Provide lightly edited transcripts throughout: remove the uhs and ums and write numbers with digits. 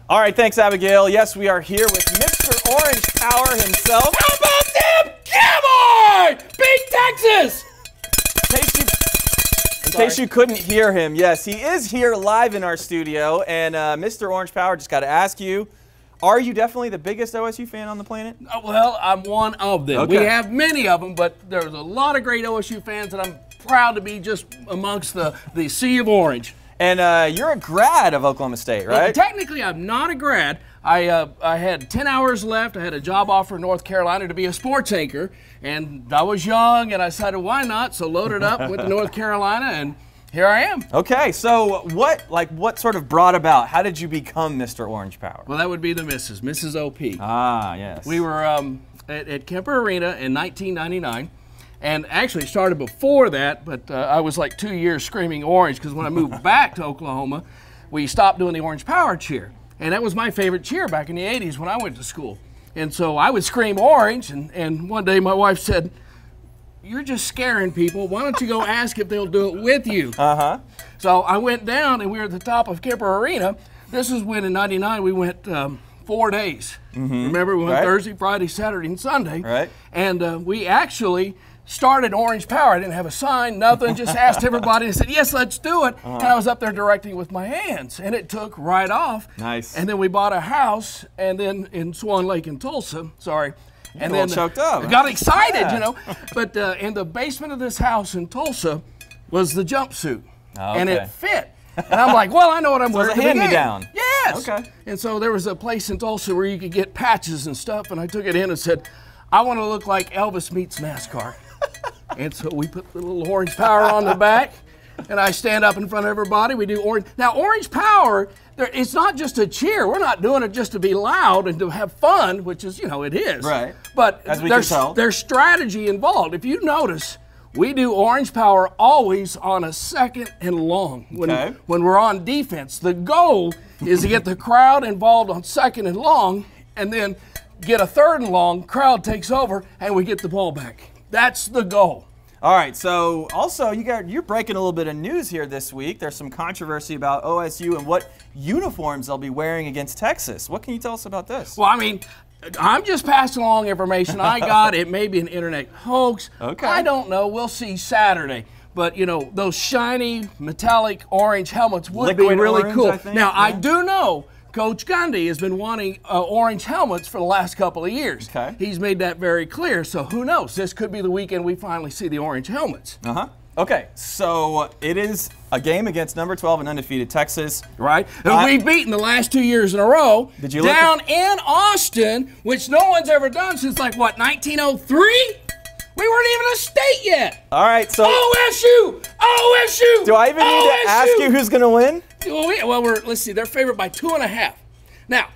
All right, thanks, Abigail. Yes, we are here with Mr. Orange Power himself. How about them Cowboys? Beat Texas! In case you couldn't hear him, yes, he is here live in our studio. And Mr. Orange Power, just got to ask you, are you definitely the biggest OSU fan on the planet? Well, I'm one of them. Okay. We have many of them, but there's a lot of great OSU fans, and I'm proud to be just amongst the sea of orange. And you're a grad of Oklahoma State, right? Well, technically, I'm not a grad. I had 10 hours left. I had a job offer in North Carolina to be a sports anchor, and I was young, and I decided, why not? So loaded up, went to North Carolina, and here I am. Okay, so what sort of brought about? How did you become Mr. Orange Power? Well, that would be the Mrs. OP. Ah, yes. We were at Kemper Arena in 1999. And actually it started before that, but I was like 2 years screaming orange because when I moved back to Oklahoma, we stopped doing the Orange Power cheer. And that was my favorite cheer back in the 80s when I went to school. And so I would scream orange, and one day my wife said, "You're just scaring people. Why don't you go ask if they'll do it with you?" Uh-huh. So I went down, and we were at the top of Kemper Arena. This is when in 99 we went 4 days. Mm-hmm. Remember, we went Thursday, Friday, Saturday, and Sunday. Right. And we actually started Orange Power. I didn't have a sign, nothing, just asked everybody and said, yes, let's do it. And I was up there directing with my hands, and it took right off. Nice. And then we bought a house, and then in Swan Lake in Tulsa, sorry. And then choked up. I got excited, you know. But in the basement of this house in Tulsa was the jumpsuit, and it fit. And I'm like, well, I know what I'm wearing. It's a hand-me-down. Yes. Okay. And so there was a place in Tulsa where you could get patches and stuff, and I took it in and said, I want to look like Elvis meets NASCAR. And so we put the little Orange Power on the back, and I stand up in front of everybody. We do orange. Now, Orange Power, it's not just a cheer. We're not doing it just to be loud and to have fun, which is, you know, it is. Right. But there's strategy involved. If you notice, we do Orange Power always on a second and long when we're on defense. The goal is to get the crowd involved on second and long, and then get a third and long, crowd takes over, and we get the ball back. That's the goal. All right, so also you're breaking a little bit of news here this week. There's some controversy about OSU and what uniforms they'll be wearing against Texas. What can you tell us about this? Well, I mean, I'm just passing along information I got. It may be an internet hoax. Okay. I don't know. We'll see Saturday. But, you know, those shiny metallic orange helmets would be really orange, cool. I think. Now, I do know Coach Gundy has been wanting orange helmets for the last couple of years. Okay. He's made that very clear, so who knows? This could be the weekend we finally see the orange helmets. Uh-huh. Okay, so it is a game against number 12 and undefeated Texas. Right. And we've beaten the last 2 years in a row down in Austin, which no one's ever done since, like, what, 1903? We weren't even a state yet. All right, so OSU! OSU! Do I even need to ask you who's going to win? Well, let's see. They're favored by 2.5. Now,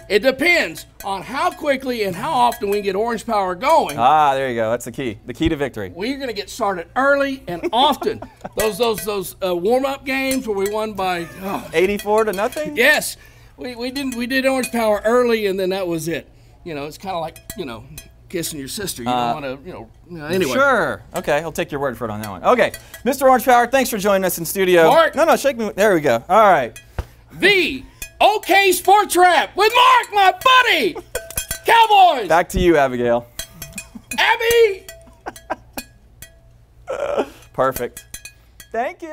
it depends on how quickly and how often we get Orange Power going. Ah, there you go. That's the key. The key to victory. We're going to get started early and often. those warm-up games where we won by 84-0. Yes, we did Orange Power early, and then that was it. You know, it's kind of like, you know, kissing your sister. You don't want to, you know, anyway. Sure. Okay, I'll take your word for it on that one. Okay, Mr. Orange Power, thanks for joining us in studio. Mark. No, shake me. There we go. All right. The OK SportsWrap with Mark, my buddy. Cowboys. Back to you, Abigail. Abby. Perfect. Thank you.